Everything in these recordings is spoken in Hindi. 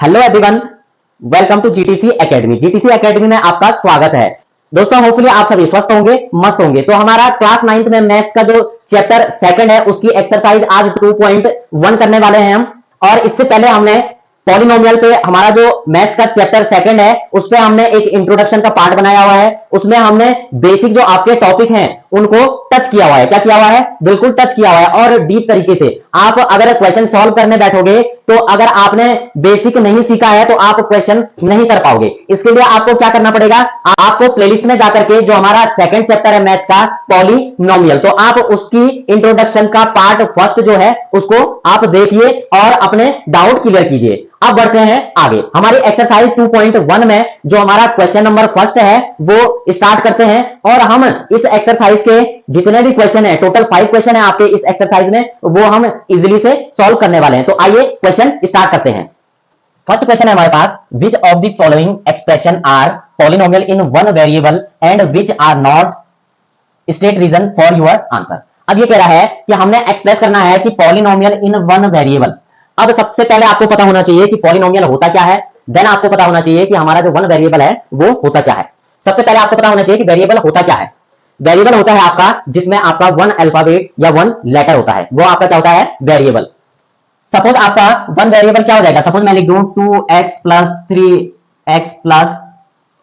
Hello everyone, welcome to GTC academy. GTC academy में आपका स्वागत है। दोस्तों, होपफुली आप सभी स्वस्थ होंगे, मस्त होंगे। तो हमारा क्लास 9th में मैथ्स का जो चैप्टर सेकंड है उसकी एक्सरसाइज आज 2.1 करने वाले हैं हम। और इससे पहले हमने पॉलिनोमियल पे हमारा जो मैथ्स का चैप्टर सेकंड है उस पे हमने एक इंट्रोडक्शन का पार्ट बनाया हुआ है। उसमें हमने बेसिक जो आपके टॉपिक हैं उनको टच किया हुआ है। क्या किया हुआ है? बिल्कुल टच किया हुआ है। और डीप तरीके से आप अगर क्वेश्चन सॉल्व करने बैठोगे तो अगर आपने बेसिक नहीं सीखा है तो आप क्वेश्चन नहीं कर पाओगे। इसके लिए आपको क्या करना पड़ेगा? आपको प्लेलिस्ट में जाकर के जो हमारा सेकंड चैप्टर है मैथ्स का पॉलिनोमियल, तो आप उसकी इंट्रोडक्शन का पार्ट फर्स्ट जो है उसको आप देखिए और अपने डाउट क्लियर कीजिए। अब बढ़ते हैं आगे। हमारी एक्सरसाइज 2.1 में जो हमारा क्वेश्चन नंबर फर्स्ट है वो स्टार्ट करते हैं। और हम इस एक्सरसाइज के जितने भी क्वेश्चन है, टोटल 5 क्वेश्चन है आपके इस एक्सरसाइज में, वो हम इजीली से सॉल्व करने वाले हैं। तो आइए क्वेश्चन स्टार्ट करते हैं। फर्स्ट क्वेश्चन है हमारे पास, which of the following expression are polynomial in one variable and which are not, state reason for your answer. अब ये कह रहा है कि हमने एक्सप्रेस करना है कि पॉलिनोमियल इन वन वेरिएबल। अब सबसे पहले आपको पता होना चाहिए कि पॉलिनोमियल होता क्या है, देन आपको पता होना चाहिए कि हमारा जो वन वेरिएबल है वो होता क्या है। सबसे पहले आपको पता होना चाहिए कि वेरिएबल होता क्या है। वेरिएबल होता है आपका जिसमें आपका वन अल्फाबेट या वन लेटर होता है, वो आपका क्या होता है? वेरिएबल। सपोज आपका वन वेरिएबल क्या हो जाएगा? सपोज मैं लिख दूं 2x plus 3x plus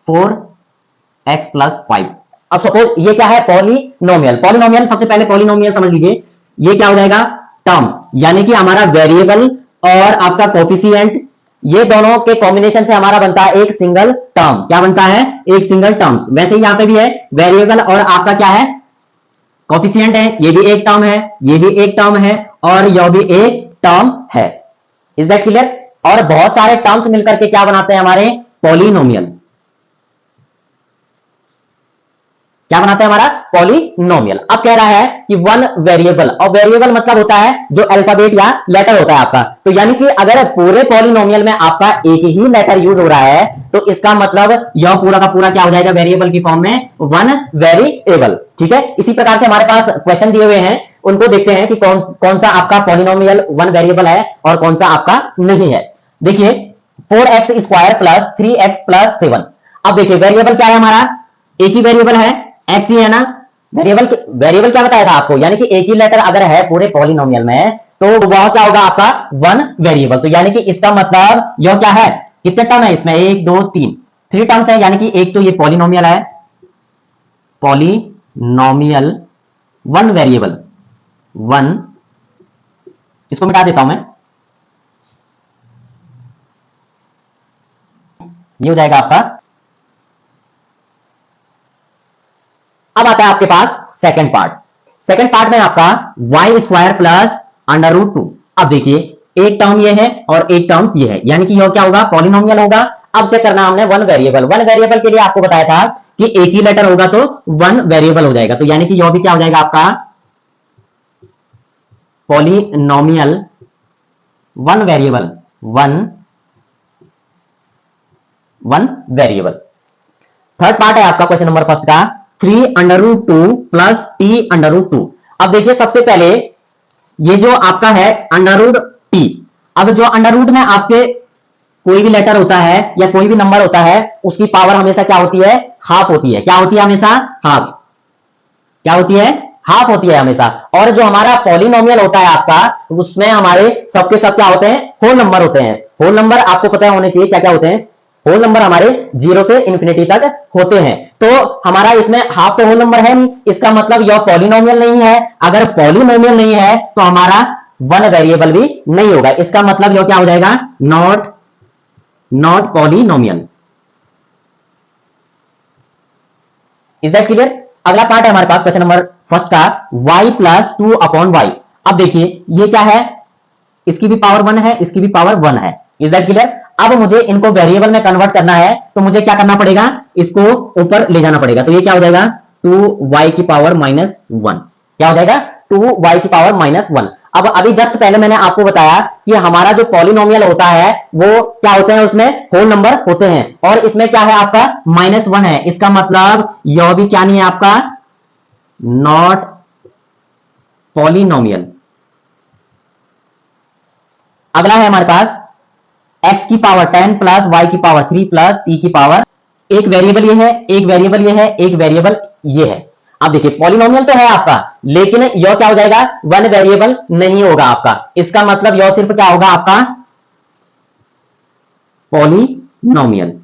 4x plus 5। अब सपोज ये क्या है? पॉलिनोमियल। पॉलिनोमियल, सबसे पहले पॉलिनोमियल समझ लीजिए, ये क्या हो जाएगा? टर्म्स, यानी कि हमारा वेरिएबल और आपका कोफिशिएंट, ये दोनों के कॉम्बिनेशन से हमारा बनता है एक सिंगल टर्म। क्या बनता है? एक सिंगल टर्म्स। वैसे ही यहां पे भी है, वेरिएबल और आपका क्या है? कोफिशिएंट है। ये भी एक टर्म है, ये भी एक टर्म है और यह भी एक टर्म है। Is that clear? और बहुत सारे टर्म्स मिलकर के क्या बनाते हैं? हमारे पॉलिनोमियल। क्या बनाता है? हमारा पॉलिनोमियल। अब कह रहा है कि वन वेरिएबल, और वेरिएबल मतलब होता है जो अल्फाबेट या लेटर होता है आपका। तो यानी कि अगर पूरे पॉलिनोमियल में आपका एक ही लेटर यूज हो रहा है तो इसका मतलब यह पूरा का पूरा क्या हो जाएगा? वेरिएबल की फॉर्म में वन वेरिएबल। ठीक है, इसी प्रकार से हमारे पास क्वेश्चन दिए हुए हैं, उनको देखते हैं कि कौन सा आपका पॉलिनोमियल वन वेरिएबल है और कौन सा आपका नहीं है। देखिए 4x square plus 3x plus 7। अब देखिए वेरिएबल क्या है? हमारा एक ही वेरिएबल है, एक्स ही है ना। वेरिएबल वेरिएबल क्या बताया था आपको? यानी कि एक ही लेटर अगर है पूरे पॉलिनोमियल में तो वह क्या होगा? आपका वन वेरिएबल। तो यानी कि इसका मतलब यह क्या है? कितने टर्म है इसमें? 1 2 3, 3 टर्म्स है। यानी कि एक तो ये पॉलिनोमियल है, पॉलिनोमियल वन वेरिएबल, वन, इसको मिटा देता हूं मैं, ये हो जाएगा आपका। अब आता है आपके पास सेकंड पार्ट। सेकंड पार्ट में आपका Y square plus under root 2। अब देखिए एक टर्म ये है और एक टर्म्स ये है, यानी कि यह क्या होगा? पॉलिनोमियल होगा। अब चेक करना हमने वन वेरिएबल। वन वेरिएबल के लिए आपको बताया था कि एक ही लेटर होगा तो वन वेरिएबल हो जाएगा। तो यानी कि यह भी क्या हो जाएगा? आपका polynomial one variable, one one variable. Third part है आपका क्वेश्चन नंबर फर्स्ट का, 3 under root 2 plus T under root 2। अब देखिए सबसे पहले ये जो आपका है अंडर रूट टी। अब जो अंडर रूट में आपके कोई भी लेटर होता है या कोई भी नंबर होता है उसकी पावर हमेशा क्या होती है? हाफ होती है। क्या होती है? हमेशा हाफ। क्या होती है? हाफ होती है हमेशा। और जो हमारा पॉलिनोमियल होता है आपका, उसमें हमारे सबके सब क्या होते हैं? होल नंबर होते हैं। होल नंबर आपको पता होने चाहिए क्या क्या होते हैं। होल नंबर हमारे 0 से इंफिनिटी तक होते हैं। तो हमारा इसमें हाफ तो होल नंबर है नहीं, इसका मतलब यह पॉलिनोमियल नहीं है। अगर पॉलिनोमियल नहीं है तो हमारा वन वेरिएबल भी नहीं होगा। इसका मतलब यह क्या हो जाएगा? Not polynomial. Is that clear? अगला पार्ट है हमारे पास क्वेश्चन नंबर फर्स्ट का, y प्लस 2 अपॉन वाई। अब देखिए ये क्या है? इसकी भी पावर 1 है, इसकी भी पावर 1 है। Is that clear? अब मुझे इनको वेरिएबल में कन्वर्ट करना है तो मुझे क्या करना पड़ेगा? इसको ऊपर ले जाना पड़ेगा। तो ये क्या हो जाएगा? 2y की पावर माइनस 1। क्या हो जाएगा? 2y की पावर माइनस 1। अब अभी जस्ट पहले मैंने आपको बताया कि हमारा जो पॉलिनोमियल होता है वो क्या होते हैं? उसमें होल नंबर होते हैं। और इसमें क्या है? आपका माइनस 1 है। इसका मतलब यह भी क्या नहीं है? आपका नॉट पॉलिनोमियल। अगला है हमारे पास x की पावर 10 प्लस y की पावर 3 प्लस t की पावर, एक वेरिएबल ये है, एक वेरिएबल ये है, एक वेरिएबल ये है। अब देखिए पॉलिनोमियल तो है आपका, लेकिन यह क्या हो जाएगा, वन वेरिएबल नहीं होगा आपका। इसका मतलब यह सिर्फ क्या होगा आपका, पॉलिनोमियल,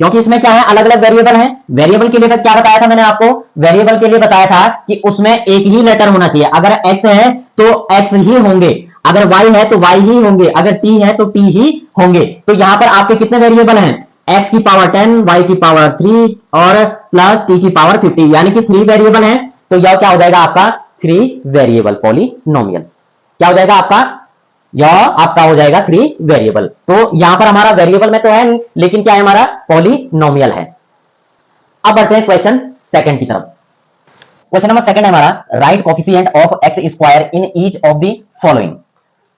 क्योंकि इसमें क्या है, अलग अलग वेरिएबल है। वेरिएबल के लिए क्या बताया था मैंने आपको, वेरिएबल के लिए बताया था कि उसमें एक ही लेटर होना चाहिए। अगर x है तो x ही होंगे, अगर y है तो y ही होंगे, अगर t है तो t ही होंगे। तो यहां पर आपके कितने वेरिएबल हैं, x की पावर 10, y की पावर 3 और प्लस t की पावर 50, यानी कि 3 वेरिएबल हैं। तो यह क्या हो जाएगा आपका 3 वेरिएबल पॉलिनोमियल। क्या हो जाएगा आपका, यह आपका हो जाएगा 3 वेरिएबल। तो यहां पर हमारा वेरिएबल में तो है नहीं, लेकिन क्या है, हमारा पॉलिनोमियल है। अब बढ़ते हैं क्वेश्चन सेकंड की तरफ। क्वेश्चन नंबर सेकंड है हमारा, right coefficient of x square in each of the following.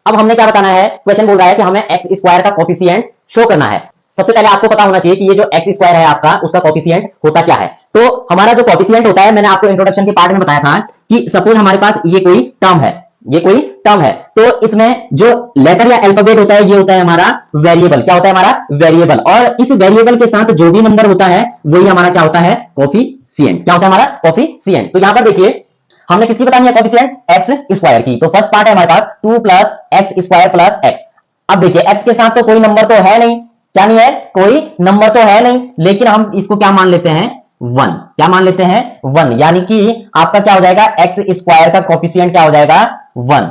अब हमने क्या बताना है, क्वेश्चन बोल रहा है कि हमें एक्स स्क्वायर का कोफिशिएंट शो करना है। सबसे पहले आपको पता होना चाहिए कि ये जो एक्स स्क्वायर है आपका, उसका कोफिशिएंट होता क्या है। तो हमारा जो कोफिशिएंट होता है, मैंने आपको इंट्रोडक्शन के पार्ट में बताया था कि सपोज हमारे पास ये कोई टर्म है, ये कोई टर्म है, तो इसमें जो लेटर या अल्फाबेट होता है, ये होता है हमारा वेरिएबल। क्या होता है हमारा वेरिएबल, और इस वेरिएबल के साथ जो भी नंबर होता है वही हमारा क्या होता है, कोफिशिएंट। क्या होता है हमारा कोफिशिएंट। तो यहां पर देखिए हमने किसकी बतानी है, कोफिशिएंट एक्स स्क्वायर की। तो फर्स्ट पार्ट है हमारे पास 2 plus x square plus x. अब देखिए एक्स के साथ तो कोई नंबर तो है नहीं, क्या नहीं है, कोई नंबर तो है नहीं, लेकिन हम इसको क्या मान लेते हैं, 1। क्या मान लेते हैं, 1, यानी कि आपका क्या हो जाएगा, एक्स स्क्वायर का कोफिशिएंट क्या हो जाएगा, 1।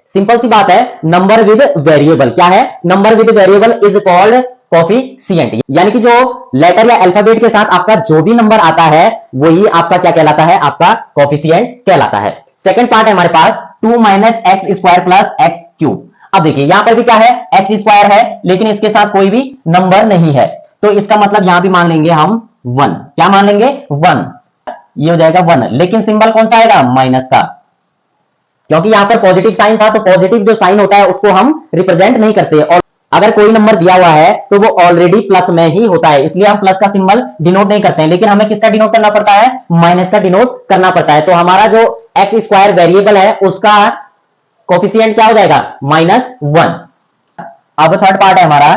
सिंपल सी बात है, नंबर विद वेरिएबल क्या है, number with variable is called coefficient, यानी कि जो लेटर या अल्फाबेट के साथ आपका जो भी नंबर आता है वही आपका क्या कहलाता है, आपका कोफिशिएंट कहलाता है। सेकंड पार्ट है हमारे पास 2 minus x square plus x cube. अब देखिए यहां पर भी क्या है, एक्स स्क्वायर है, लेकिन इसके साथ कोई भी नंबर नहीं है, तो इसका मतलब यहां भी मान लेंगे हम 1। क्या मान लेंगे, 1। ये हो जाएगा 1, लेकिन सिंबल कौन सा आएगा, माइनस का, क्योंकि यहां पर पॉजिटिव साइन था, तो पॉजिटिव जो साइन होता है उसको हम रिप्रेजेंट नहीं करते, और अगर कोई नंबर दिया हुआ है तो वो ऑलरेडी प्लस में ही होता है, इसलिए हम प्लस का सिंबल डिनोट नहीं करते हैं, लेकिन हमें किसका डिनोट करना पड़ता है, माइनस का डिनोट करना पड़ता है। तो हमारा जो एक्स स्क्वायर वेरिएबल है उसका कोफिशिएंट क्या हो जाएगा, -1। अब थर्ड पार्ट है हमारा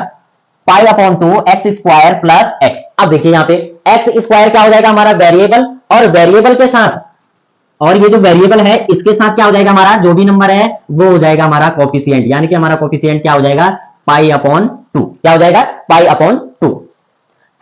pi upon 2 x square plus x. अब देखिए यहां पे एक्स स्क्वायर क्या हो जाएगा, हमारा वेरिएबल, और वेरिएबल के साथ, और ये जो वेरिएबल है इसके साथ क्या हो जाएगा, हमारा जो भी नंबर है वो हो जाएगा हमारा कोफिशिएंट, यानी कि हमारा कोफिशिएंट क्या हो जाएगा, पाई अपॉन 2। क्या हो जाएगा, पाई अपॉन 2।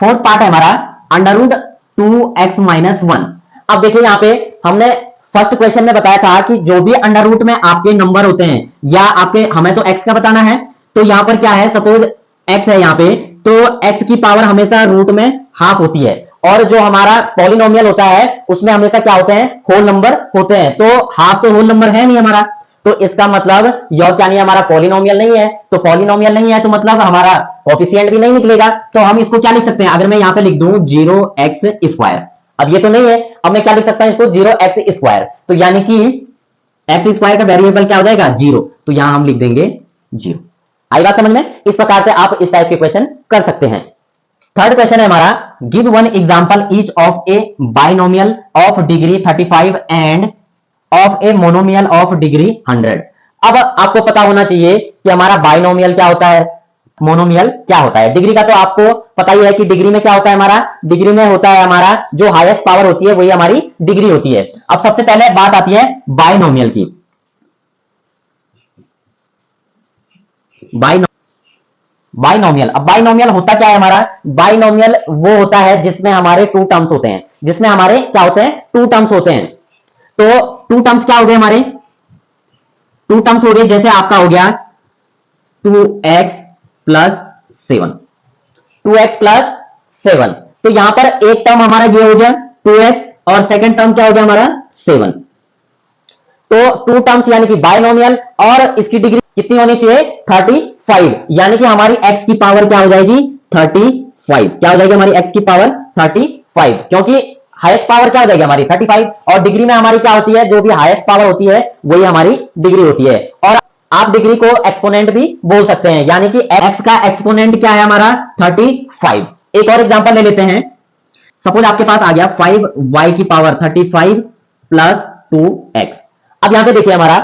फोर्थ पार्ट है हमारा √2x-1। अब देखिए यहां पे हमने फर्स्ट क्वेश्चन में बताया था कि जो भी अंडर रूट में आपके नंबर होते हैं, या आपके, हमें तो x का बताना है, तो यहां पर क्या है, सपोज x है यहां पे, तो x की पावर हमेशा रूट में हाफ होती है, और जो हमारा पॉलिनोमियल होता है उसमें हमेशा क्या होते हैं, होल नंबर होते हैं, तो हाफ तो होल नंबर है नहीं हमारा, तो इसका मतलब यह क्या नहीं है, हमारा पॉलिनोमियल नहीं है। तो पॉलिनोमियल नहीं है तो मतलब हमारा कोफिशिएंट भी नहीं निकलेगा। तो हम इसको क्या लिख सकते हैं, अगर मैं यहां पे लिख दूं 0x², अब ये तो नहीं है, अब मैं क्या लिख सकता हूं इसको, 0x², तो यानी कि x² का वेरिएबल क्या हो जाएगा, 0, तो यहां हम लिख देंगे 0। आई बात समझ में। इस प्रकार से आप इस टाइप के क्वेश्चन कर सकते हैं। थर्ड क्वेश्चन है हमारा, give one example each of A binomial of degree 35 end of a monomial of degree 100। अब आपको पता होना चाहिए कि हमारा बाइनोमियल क्या होता है, मोनोमियल क्या होता है। डिग्री का तो आपको पता ही है कि डिग्री में क्या होता है, हमारा डिग्री में होता है हमारा जो हाईएस्ट पावर होती है वही हमारी डिग्री होती है। अब सबसे पहले बात आती है बाइनोमियल की। बाइनोमियल, अब बाइनोमियल होता क्या है हमारा, बाइनोमियल वो होता है जिसमें हमारे 2 टर्म्स होते हैं, जिसमें हमारे क्या होते हैं, 2 टर्म्स होते हैं। तो 2 टर्म्स क्या हो गए हमारे, 2 टर्म्स हो गए, जैसे आपका हो गया 2x + 7, 2x + 7। तो यहां पर एक टर्म हमारा ये हो गया 2x, और सेकंड टर्म क्या हो गया हमारा 7। तो 2 टर्म्स यानी कि बाइनोमियल, और इसकी डिग्री कितनी होनी चाहिए, 35, यानी कि हमारी x की पावर क्या हो जाएगी, 35। क्या हो जाएगी हमारी x की पावर 35, क्योंकि हाईएस्ट पावर क्या हो जाएगी हमारी 35, और डिग्री में हमारी क्या होती है, जो भी हाईएस्ट पावर होती है वही हमारी डिग्री होती है। और आप डिग्री को एक्सपोनेंट भी बोल सकते हैं, यानी कि x का एक्सपोनेंट क्या है हमारा 35। एक और एग्जांपल ले लेते हैं। सपोज आपके पास आ गया 5y की पावर 35 + 2x। अब यहां पे देखिए हमारा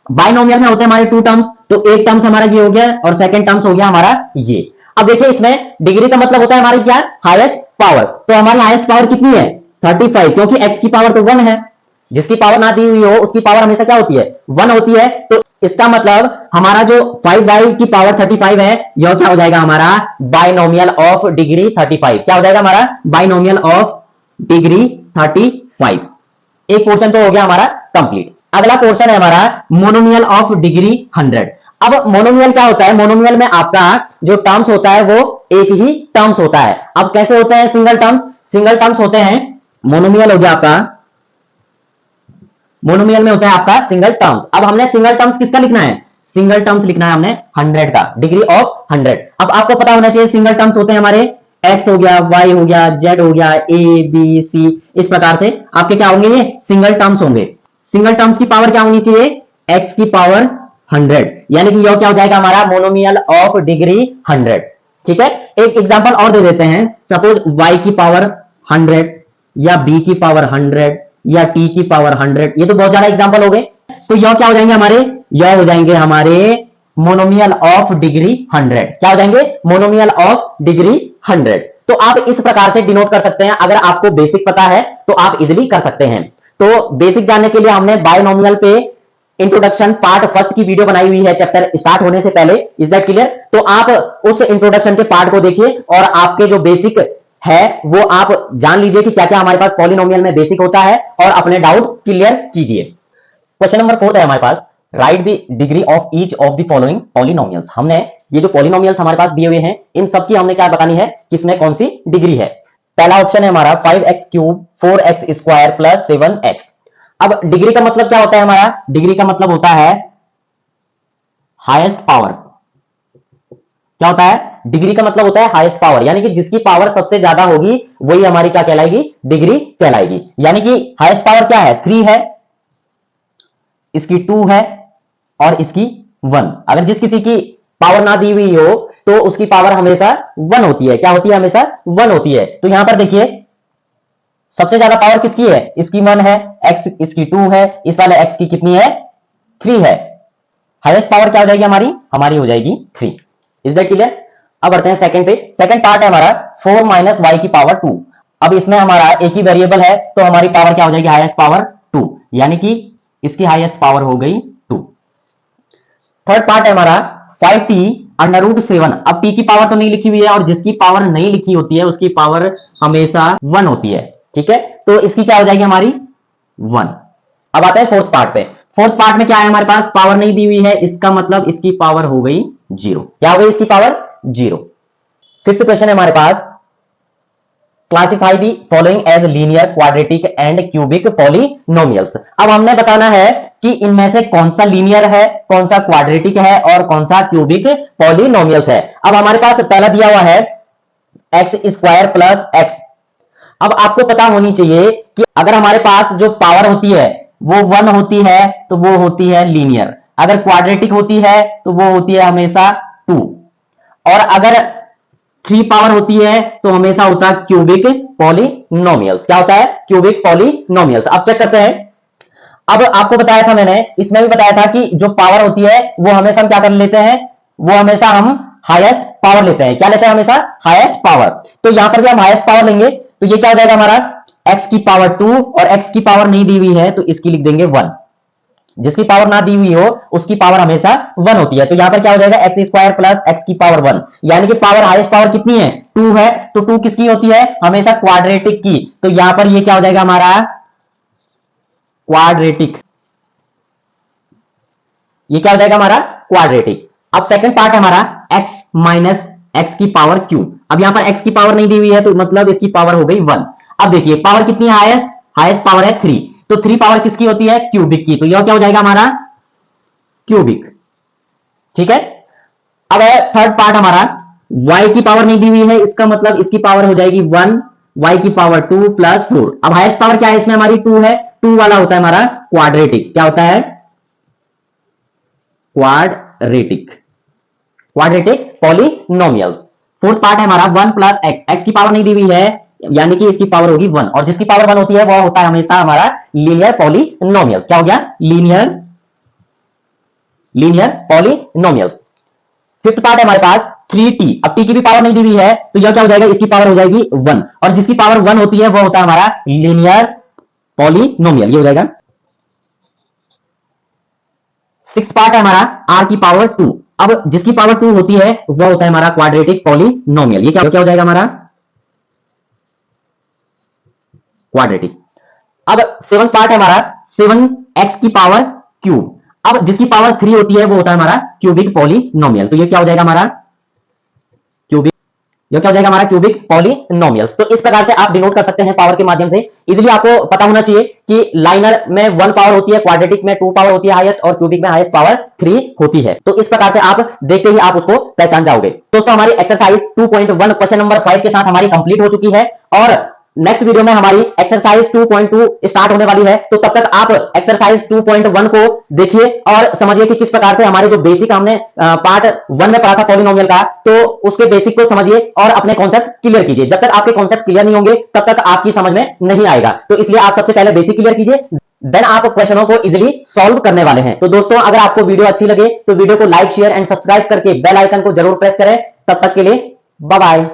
बाइनोमियल में होते हैं हमारे टू टर्म्स, तो एक टर्म्स हमारा ये हो गया और सेकंड टर्म्स हो गया हमारा ये। अब देखिए इसमें डिग्री का मतलब होता है हमारी क्या, हाईएस्ट पावर। तो हमारी हाईएस्ट पावर कितनी है 35, क्योंकि x की पावर तो 1 है, जिसकी पावर ना दी हुई हो उसकी पावर हमेशा क्या होती है 1 होती है। तो इसका मतलब हमारा जो 5y की पावर 35 है यह क्या हो जाएगा हमारा बाइनोमियल ऑफ डिग्री 35। क्या हो जाएगा हमारा बाइनोमियल ऑफ डिग्री 35। एक पोर्शन तो हो गया हमारा कंप्लीट। अगला पोर्शन है हमारा मोनोमियल ऑफ डिग्री 100। अब मोनोमियल क्या होता है, मोनोमियल में आपका जो टर्म्स होता है वो एक ही टर्म्स होता है। अब कैसे होते हैं सिंगल टर्म्स, सिंगल टर्म्स होते हैं, मोनोमियल हो गया आपका, मोनोमियल में होता है आपका सिंगल टर्म्स। अब हमने सिंगल टर्म्स किसका लिखना है, सिंगल टर्म्स लिखना है हमने 100 का, डिग्री ऑफ 100। अब आपको पता होना चाहिए सिंगल टर्म्स होते हैं हमारे x हो गया, y हो गया, z हो गया, a b c, इस प्रकार से आपके क्या होंगे ये सिंगल टर्म्स होंगे। सिंगल टर्म्स की पावर क्या होनी चाहिए x की पावर 100, यानी कि यह क्या हो जाएगा हमारा मोनोमियल ऑफ डिग्री 100। ठीक है, एक एग्जांपल और दे देते हैं, सपोज y की पावर 100 या b की पावर 100 या t की पावर 100, ये तो बहुत ज्यादा एग्जांपल हो गए। तो यह क्या हो जाएंगे हमारे, यह हो जाएंगे हमारे मोनोमियल ऑफ डिग्री 100। क्या हो जाएंगे मोनोमियल ऑफ डिग्री 100। तो आप इस प्रकार से डिनोट कर सकते हैं, अगर आपको बेसिक पता है तो आप इजीली कर सकते हैं। तो बेसिक जानने के लिए हमने बायनोमियल पे इंट्रोडक्शन पार्ट फर्स्ट की वीडियो बनाई हुई है चैप्टर स्टार्ट होने से पहले, इज दैट क्लियर। तो आप उस इंट्रोडक्शन के पार्ट को देखिए और आपके जो बेसिक है वो आप जान लीजिए कि क्या क्या हमारे पास पॉलिनोमियल में बेसिक होता है और अपने डाउट क्लियर कीजिए। क्वेश्चन नंबर 4 है हमारे पास, write the degree of each of the following polynomials. हमने ये जो पॉलिनोमियल्स हमारे पास दिए हुए हैं इन सब की हमने क्या बतानी है किसमें कौन सी डिग्री है। पहला ऑप्शन है हमारा 5x cube 4x square plus 7x। अब डिग्री का मतलब क्या होता है हमारा, डिग्री का मतलब होता है हाईएस्ट पावर। क्या होता है, डिग्री का मतलब होता है हाईएस्ट पावर, यानी कि जिसकी पावर सबसे ज्यादा होगी वही हमारी क्या कहलाएगी, डिग्री कहलाएगी। यानी कि हाईएस्ट पावर क्या है 3 है, इसकी 2 है और इसकी 1। अगर जिस किसी की पावर ना दी हुई हो तो उसकी पावर हमेशा 1 होती है। क्या होती है, हमेशा 1 होती है। तो यहां पर देखिए सबसे ज्यादा पावर किसकी है, इसकी 1 है, x इसकी 2 है, इस वाले x की कितनी है 3 है। हाईएस्ट पावर क्या हो जाएगी हमारी, हमारी हो जाएगी 3। Is that clear. अब बढ़ते हैं सेकंड पे। सेकंड पार्ट है हमारा 4 माइनस वाई की पावर 2। अब इसमें हमारा एक ही वेरिएबल है तो हमारी पावर क्या हो जाएगी हाईएस्ट पावर 2, यानी कि इसकी हाईएस्ट पावर हो गई 2। थर्ड पार्ट है हमारा 5t अंडर रूट 7। अब t की पावर तो नहीं लिखी हुई है और जिसकी पावर नहीं लिखी होती है उसकी पावर हमेशा 1 होती है। ठीक है, तो इसकी क्या हो जाएगी हमारी 1। अब आते हैं फोर्थ पार्ट पे। फोर्थ पार्ट में क्या है हमारे पास, पावर नहीं दी हुई है, इसका मतलब इसकी पावर हो गई 0। क्या हो गई इसकी पावर 0। फिफ्थ क्वेश्चन है हमारे पास, classify the following as linear quadratic and cubic polynomials. अब हमने बताना है कि इनमें से कौन सा लीनियर है, कौन सा क्वाड्रेटिक है और कौन सा क्यूबिक पॉलिनोमियल्स है। अब हमारे पास पहला दिया हुआ है एक्स स्क्वायर प्लस एक्स। अब आपको पता होनी चाहिए कि अगर हमारे पास जो पावर होती है वो 1 होती है तो वो होती है लीनियर, अगर क्वाड्रेटिक होती है तो वो होती है हमेशा 2, और अगर 3 पावर होती है तो हमेशा होता है क्यूबिक पॉलिनोमियल्स। क्या होता है, क्यूबिक पॉलिनोमियल्स। अब चेक करते हैं। अब आपको बताया था मैंने, इसमें भी बताया था कि जो पावर होती है वो हमेशा हम क्या कर लेते हैं, वो हमेशा हम हाईएस्ट पावर लेते हैं। क्या लेते हैं, हमेशा हाईएस्ट पावर। तो यहां पर भी हम हाईएस्ट पावर लेंगे तो ये क्या हो जाएगा हमारा x की पावर 2, और x की पावर नहीं दी हुई है तो इसकी लिख देंगे 1। जिसकी पावर ना दी हुई हो उसकी पावर हमेशा 1 होती है। तो यहां पर क्या हो जाएगा एक्स स्क्वायर प्लस एक्स की पावर 1, यानी कि पावर हाईएस्ट पावर कितनी है 2 है, तो 2 किसकी होती है हमेशा क्वाड्रेटिक की। तो यहां पर ये क्या हो जाएगा हमारा क्वाड्रेटिक, ये क्या हो जाएगा हमारा क्वाड्रेटिक। अब सेकंड पार्ट हमारा x माइनस एक्स की पावर क्यूब। अब यहां पर x की पावर नहीं दी हुई है तो मतलब इसकी पावर हो गई 1। अब देखिए पावर कितनी है हाईएस्ट, हाईएस्ट पावर है 3, तो 3 पावर किसकी होती है क्यूबिक की, तो यह क्या हो जाएगा हमारा क्यूबिक। ठीक है, अब है थर्ड पार्ट हमारा y की पावर नहीं दी हुई है, इसका मतलब इसकी पावर हो जाएगी 1, y की पावर 2 प्लस 4। अब हाईएस्ट पावर क्या है इसमें हमारी 2 है, 2 वाला होता है हमारा क्वाड्रेटिक। क्या होता है quadratic, quadratic polynomials. Fourth part है हमारा 1 प्लस एक्स। एक्स की पावर नहीं दी हुई है यानी कि इसकी पावर होगी 1, और जिसकी पावर 1 होती है वो होता है हमेशा हमारा लीनियर पॉलिनोमियल्स। क्या हो गया linear linear polynomials. Fifth part है हमारे पास 3t। अब t की भी पावर नहीं दी हुई है तो यह क्या हो जाएगा, इसकी पावर हो जाएगी 1, और जिसकी पावर 1 होती है वो होता है हमारा लीनियर पॉलिनोमियल, ये हो जाएगा। सिक्स्थ पार्ट है हमारा r की पावर 2। अब जिसकी पावर 2 होती है वो होता है हमारा क्वाड्रेटिक पॉलिनोमियल, ये क्या हो जाएगा हमारा क्वाड्रेटिक। अब सेवन पार्ट है हमारा 7x की पावर क्यूब। अब जिसकी पावर 3 होती है वो होता है हमारा क्यूबिक पॉलिनोमियल, तो ये क्या हो जाएगा हमारा क्यूबिक, ये क्या हो जाएगा हमारा क्यूबिक पॉलिनोमियल्स। तो इस प्रकार से आप डिनोट कर सकते हैं पावर के माध्यम से। इजीली आपको पता होना चाहिए कि लाइनर में 1 पावर होती है, क्वाड्रेटिक में 2 पावर होती है हाईएस्ट, और क्यूबिक में हाईएस्ट पावर 3 होती है। तो इस प्रकार से आप देखते ही आप उसको पहचान जाओगे। दोस्तों हमारी एक्सरसाइज 2.1 क्वेश्चन नंबर 5 के साथ हमारी कंप्लीट हो चुकी है, और नेक्स्ट वीडियो में हमारी एक्सरसाइज 2.2 स्टार्ट होने वाली है। तो तब तक आप एक्सरसाइज 2.1 को देखिए और समझिए कि किस प्रकार से हमारे जो बेसिक हमने पार्ट 1 में पढ़ा था पॉलिनोमियल का, तो उसके बेसिक को समझिए और अपने कॉन्सेप्ट क्लियर कीजिए। जब तक आपके कॉन्सेप्ट क्लियर नहीं होंगे तब तक आपकी समझ में नहीं आएगा। तो इसलिए आप सबसे पहले बेसिक क्लियर कीजिए, देन आप क्वेश्चनों को इजीली सॉल्व करने वाले हैं। तो दोस्तों अगर आपको वीडियो अच्छी लगे तो वीडियो को लाइक शेयर एंड सब्सक्राइब करके बेल आइकन को जरूर प्रेस करें। तब तक के लिए बाय बाय।